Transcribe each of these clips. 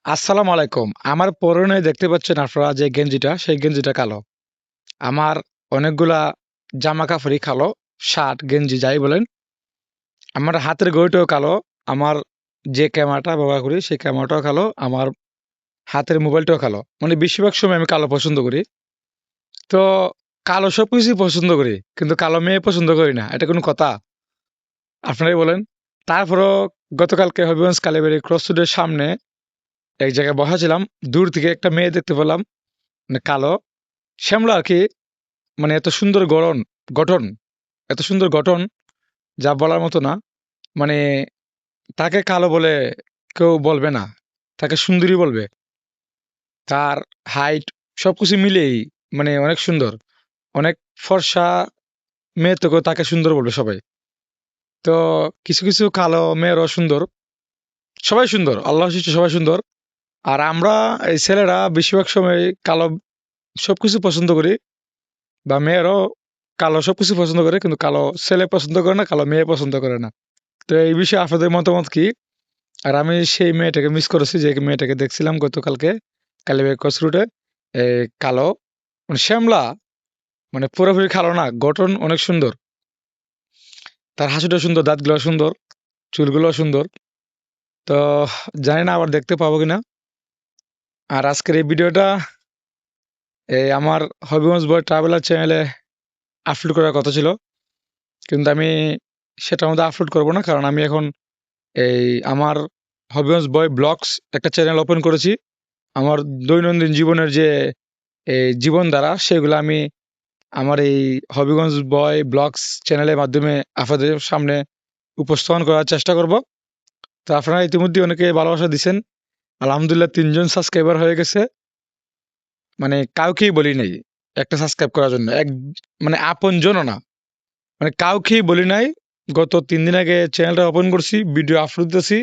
আসসালামু আলাইকুম। আমার পরনে দেখতে পাচ্ছেন আপনারা যে গেঞ্জিটা, সেই গেঞ্জিটা কালো। আমার অনেকগুলা জামা কাপড়ই কালো, শার্ট, গেঞ্জি যাই বলেন। আমার হাতের ঘড়িটাও কালো। আমার যে ক্যামেরাটা ব্যবহার করি, সেই ক্যামেরাটাও কালো। আমার হাতের মোবাইলটাও কালো। মানে বেশিরভাগ সময় আমি কালো পছন্দ করি। তো কালো সবকিছুই পছন্দ করি। কিন্তু কালো মেয়ে পছন্দ করি না। এটা কোনো কথা? আপনারাই বলেন। তারপরও গতকালকে হবিগঞ্জ কালীবাড়ি ক্রস রোডের সামনে এক জায়গায় বসা ছিলাম। দূর থেকে একটা মেয়ে দেখতে পেলাম, মানে কালো, শ্যামলা আরকি। মানে এত সুন্দর গঠন, এত সুন্দর গঠন যা বলার মতো না। মানে তাকে কালো বলে কেউ বলবে না। তাকে সুন্দরী বলবে। তার হাইট সবকিছু মিলেই মানে অনেক সুন্দর। অনেক ফর্সা মেয়ে থেকেও তাকে সুন্দর বলবে সবাই। তো কিছু কালো মেয়েরাও সুন্দর। সবাই সুন্দর। আল্লাহর সৃষ্টি সবাই সুন্দর। আর আমরা এই ছেলেরা বেশিরভাগ সময় কালো সবকিছু পছন্দ করি, বা মেয়েরাও কালো সবকিছু পছন্দ করে, কিন্তু কালো ছেলে পছন্দ করে না, কালো মেয়ে পছন্দ করে না। তো এই বিষয়ে আপনাদের মতামত কি? আর আমি সেই মেয়েটাকে মিস করেছি, যে মেয়েটাকে দেখছিলাম গতকালকে কালীবাড়ি ক্রস রোডে। কালো, মানে শ্যামলা, মানে পুরোপুরি কালো না, গঠন অনেক সুন্দর। তার হাসিটা সুন্দর, দাঁতগুলো সুন্দর, চুলগুলো সুন্দর। তো জানি না আবার দেখতে পাবো কিনা। আর আজকের এই ভিডিওটা আমার হবিগঞ্জ বয় ট্রাভেলার চ্যানেলে আপলোড করার কথা ছিল, কিন্তু আমি সেটার মধ্যে আপলোড করবো না, কারণ আমি এখন এই আমার হবিগঞ্জ বয় ব্লগস একটা চ্যানেল ওপেন করেছি। আমার দৈনন্দিন জীবনের যে জীবনধারা, সেগুলো আমি আমার এই হবিগঞ্জ বয় ব্লগস চ্যানেলের মাধ্যমে আপনাদের সামনে উপস্থাপন করার চেষ্টা করব। তো আপনারা ইতিমধ্যে অনেকে ভালোবাসা দিচ্ছেন। আলহামদুলিল্লাহ ৩ জন সাবস্ক্রাইবার হয়ে গেছে। মানে কাউকেই বলি নাই একটা সাবস্ক্রাইব করার জন্য, মানে আপন জনও না, মানে কাউকেই বলি নাই। গত ৩ দিন আগে চ্যানেলটা ওপেন করছি, ভিডিও আপলোড দিতেছি।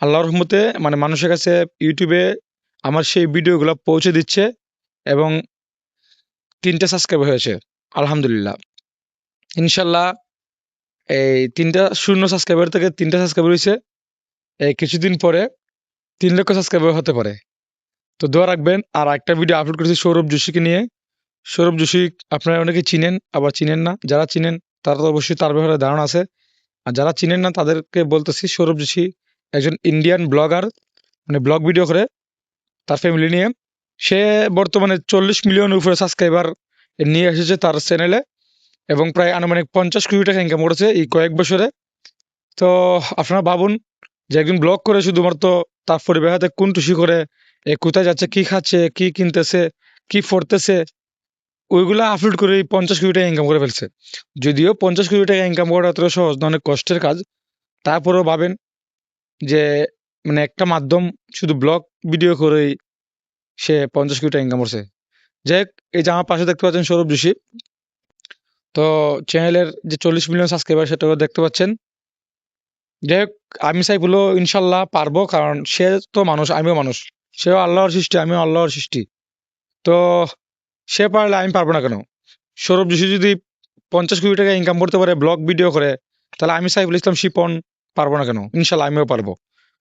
আল্লাহর রহমতে মানে মানুষের কাছে ইউটিউবে আমার সেই ভিডিওগুলো পৌঁছে দিচ্ছে, এবং ৩টা সাবস্ক্রাইব হয়েছে আলহামদুলিল্লাহ। ইনশাল্লাহ এই ৩টা শূন্য সাবস্ক্রাইবার থেকে ৩টা সাবস্ক্রাইবার হয়েছে। এই কিছুদিন পরে ৩ লক্ষ সাবস্ক্রাইবার হতে পারে। তো দোয়া রাখবেন। আর একটা ভিডিও আপলোড করেছি সৌরভ যোশীকে নিয়ে। সৌরভ যোশী আপনারা অনেকে চিনেন, আবার চিনেন না। যারা চিনেন তারা তো অবশ্যই তার ব্যাপারে ধারণা আছে। আর যারা চিনেন না তাদেরকে বলতেছি, সৌরভ যোশী একজন ইন্ডিয়ান ব্লগার, মানে ব্লগ ভিডিও করে তার ফ্যামিলি নিয়ে। সে বর্তমানে 40 মিলিয়ন উপরে সাবস্ক্রাইবার নিয়ে এসেছে তার চ্যানেলে, এবং প্রায় আনুমানিক 50 কোটি টাকা ইনকাম করেছে এই কয়েক বছরে। তো আপনারা ভাবুন, যে একজন ব্লগ করে শুধুমাত্র তার পরিবার হাতে কোন টুসি করে, কোথায় যাচ্ছে, কি খাচ্ছে, কি কিনতেছে, কি পড়তেছে, ওইগুলা আপলোড করে 50 কোটি টাকা ইনকাম করে ফেলছে। যদিও 50 কোটি টাকা ইনকাম করা এত সহজ না, অনেক কষ্টের কাজ। তারপরেও ভাবেন যে মানে একটা মাধ্যম শুধু ব্লগ ভিডিও করেই সে 50 কোটি টাকা ইনকাম করছে। যাই হোক, এই যে আমার পাশে দেখতে পাচ্ছেন সৌরভ যোশী, তো চ্যানেলের যে 40 মিলিয়ন সাবস্ক্রাইবার সেটাও দেখতে পাচ্ছেন। যাই হোক, আমি চাইবো ইনশাল্লাহ পারবো, কারণ সে তো মানুষ, আমিও মানুষ। সেও আল্লাহর সৃষ্টি, আমিও আল্লাহর সৃষ্টি। তো সে পারলে আমি পারবো না কেন? সৌরভ যোশী যদি 50 কোটি টাকা ইনকাম করতে পারে ব্লগ ভিডিও করে, তাহলে আমি সাইফুল ইসলাম শিপন পারবো না কেন? ইনশাল্লাহ আমিও পারবো।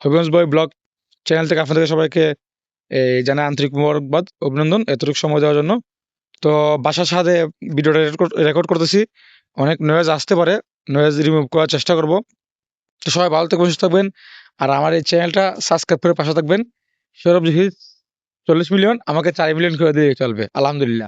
হবিগঞ্জ বয় ব্লগ চ্যানেল থেকে আপনাদের সবাইকে জানাই আন্তরিক মোবারকবাদ, অভিনন্দন এতটুকু সময় দেওয়ার জন্য। তো বাসার সাথে ভিডিওটা রেকর্ড করতেছি। অনেক নয়েজ আসতে পারে, নয়েজ রিমুভ করার চেষ্টা করব। তো সবাই ভালো থাকবেন, সুস্থ থাকবেন। আর আমার এই চ্যানেলটা সাবস্ক্রাইব করে পাশে থাকবেন। সৌরভ যোশী 40 মিলিয়ন, আমাকে 4 মিলিয়ন করে দিয়ে চলবে আলহামদুলিল্লাহ।